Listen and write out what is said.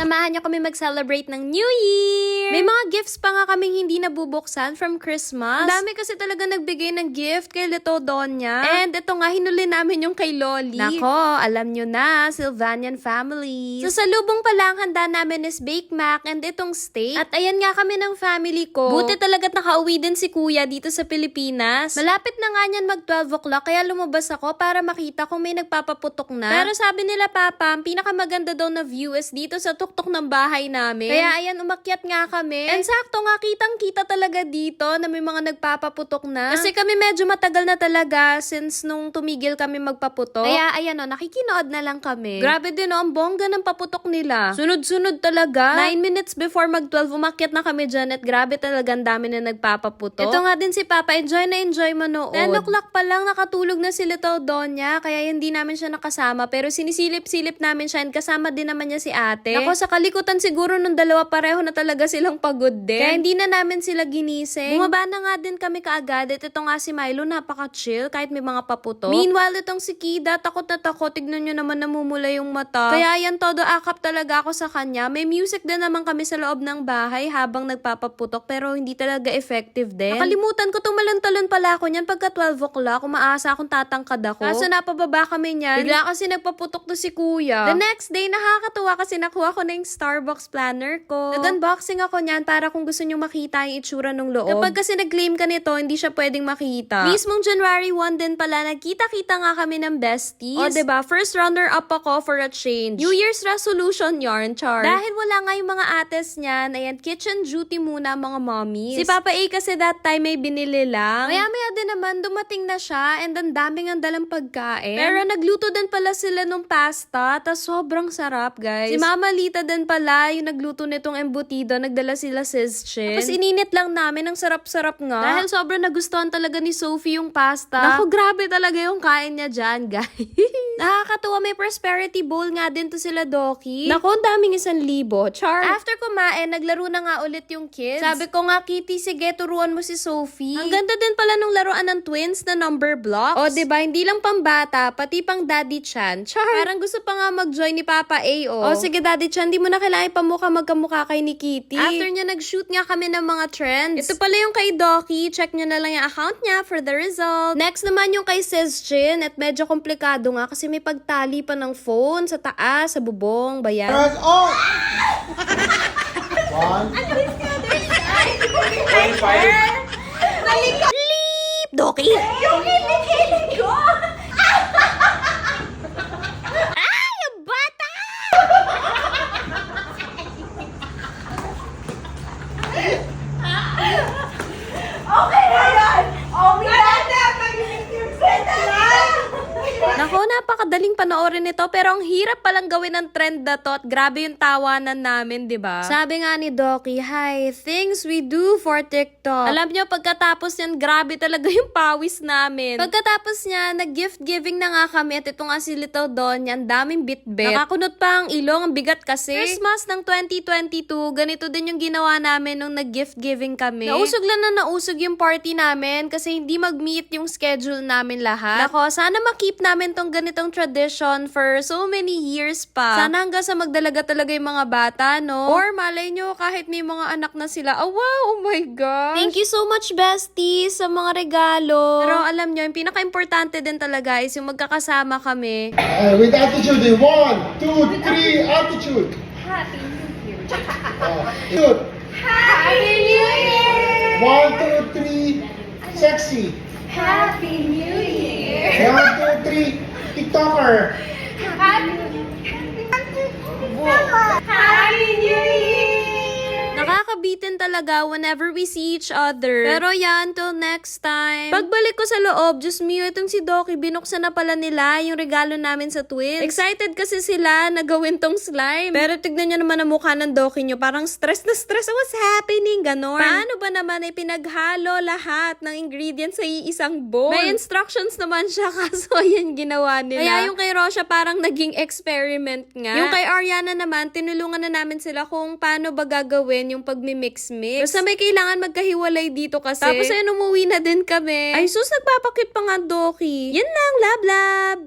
Samahan niyo kami mag-celebrate ng New Year! May mga gifts pa nga kaming hindi nabubuksan from Christmas. Ang dami kasi talaga nagbigay ng gift kay Little Donya. And ito nga, hinuli namin yung kay Loli. Nako, alam nyo na, Sylvanian family. So, sa lubong pala ang handa namin is Bake Mac and itong steak. At ayan nga kami ng family ko. Buti talaga't nakauwi din si Kuya dito sa Pilipinas. Malapit na nga niyan mag 12 o'clock kaya lumabas ako para makita kung may nagpapaputok na. Pero sabi nila Papa, ang pinakamaganda daw na view is dito sa tuktok ng bahay namin. Kaya ayan, umakyat nga kami. And sakto nga, kitang-kita talaga dito na may mga nagpapaputok na. Kasi kami medyo matagal na talaga since nung tumigil kami magpaputok. Kaya ayan o, nakikinood na lang kami. Grabe din o, ang bongga ng paputok nila. Sunod-sunod talaga. 9 minutes before mag 12, umakyat na kami dyan at grabe talaga ang dami na nagpapaputok. Ito nga din si Papa, enjoy na enjoy manood. 10 o'clock pa lang nakatulog na si Little Donya, kaya hindi namin siya nakasama. Pero sinisilip-silip namin siya and kasama din naman niya si ate. Ako sa kalikutan siguro nung dalawa pareho na talaga silang pagod din. Kaya hindi na namin sila ginising. Bumaba na nga din kami kaagad at ito nga si Milo napaka-chill kahit may mga paputok. Meanwhile, itong si Kida takot na takot. Tignan nyo naman namumula yung mata. Kaya yan todo akap talaga ako sa kanya. May music din naman kami sa loob ng bahay habang nagpapaputok pero hindi talaga effective din. Nakalimutan ko tumalon-talon pala ako niyan pagka 12 o'clock. Umaasa akong tatangkad ako. Kaso napababa kami niyan. Bigla kasi nagpaputok to si Kuya. The next day, nakakatuwa kasi nakuha ko na yung Starbucks planner ko. Nag-unboxing ako niyan para kung gusto nyo makita yung itsura ng loob. Kapag kasi nag-claim ka nito, hindi siya pwedeng makita. Mismong January 1 din pala, nagkita-kita nga kami ng besties. O diba, first runner-up ako for a change. New Year's resolution yarn, char. Dahil wala nga yung mga ates niyan, ayan, kitchen duty muna mga mommies. Si Papa A kasi that time may binili lang. Maya-maya din naman, dumating na siya and ang daming ang dalang pagkain. Pero nagluto din pala sila nung pasta, tas sobrang sarap, guys. Si Mama Lita din pala, yung nagluto nitong embutido, nagdala sila sis chin. Tapos ininit lang namin, ang sarap-sarap nga. Dahil sobrang nagustuhan talaga ni Sophie yung pasta. Naku, grabe talaga yung kain niya dyan, guys. Nakakatuwa, may prosperity bowl nga din to sila, Doki. Naku, ang daming 1,000. Char. After kumain, naglaro na nga ulit yung kids. Sabi ko nga, Kitty, sige, turuan mo si Sophie. Ang ganda din pala nung laruan ng twins na number blocks. O, diba, hindi lang pambata, pati pang Daddy Chan. Char. Parang gusto pa nga mag-join ni Papa A, o. O, sige, Daddy Chan, di mo na kailangan magkamukha kay ni Kitty. After niya, nag-shoot nga kami ng mga trends. Ito pala yung kay Doki. Check nyo na lang yung account niya for the result. Next naman yung kay Sis Chin. At medyo komplikado nga kasi may pagtali pa ng phone sa taas, sa bubong, bayan. Oh! One. Leap! Doki! Yung kilikili ko! Ay! Ang bata! Okay na yan! Oh, wala na! Mag-YouTube na! Nako, napakadaling panoorin nito pero ang hirap palang gawin ng trend na to at grabe yung tawanan namin, di ba? Sabi nga ni Doki, hi, things we do for TikTok. Alam nyo, pagkatapos yan, grabe talaga yung pawis namin. Pagkatapos niya, nag-gift giving na nga kami at ito nga si Little Donya, ang daming bitbit. Nakakunot pa ang ilong, ang bigat kasi. Christmas ng 2022, ganito din yung ginawa namin nung nag-gift giving kami. Nausog lang na nausog yung party namin kasi hindi mag-meet yung schedule namin lahat. Nako, sana makip namin tong ganitong tradition for so many years pa. Sana hanggang sa magdalaga talaga yung mga bata, no? Or malay nyo, kahit may mga anak na sila. Oh, wow! Oh my gosh! Thank you so much, besties, sa mga regalo. Pero alam nyo, yung pinaka-importante din talaga is yung magkakasama kami. With attitude. 1, 2, 3, attitude. Happy New Year! Good. Happy New Year! 1, 2, 3, sexy. Happy New Year! 1, 2, 3, TikToker. Happy New Year! Nakakabitin talaga whenever we see each other. Pero yan, till next time. Pagbalik ko sa loob, Diyos mio, itong si Doki, binuksan na pala nila yung regalo namin sa twins. Excited kasi sila na gawin tong slime. Pero tignan nyo naman ang mukha ng Doki nyo. Parang stress na stress. What's happening? Ganon. Paano ba naman ay pinaghalo lahat ng ingredients sa iisang bowl? May instructions naman siya kaso yan ginawa nila. Kaya yung kay Rosha parang naging experiment nga. Yung kay Ariana naman, tinulungan na namin sila kung paano ba gagawin yung pagmi-mix-mix. Basta may kailangan magkahiwalay dito kasi. Tapos ayun, umuwi na din kami. Ay sus, nagpapakit pa nga Doki. Yan lang, lab-lab!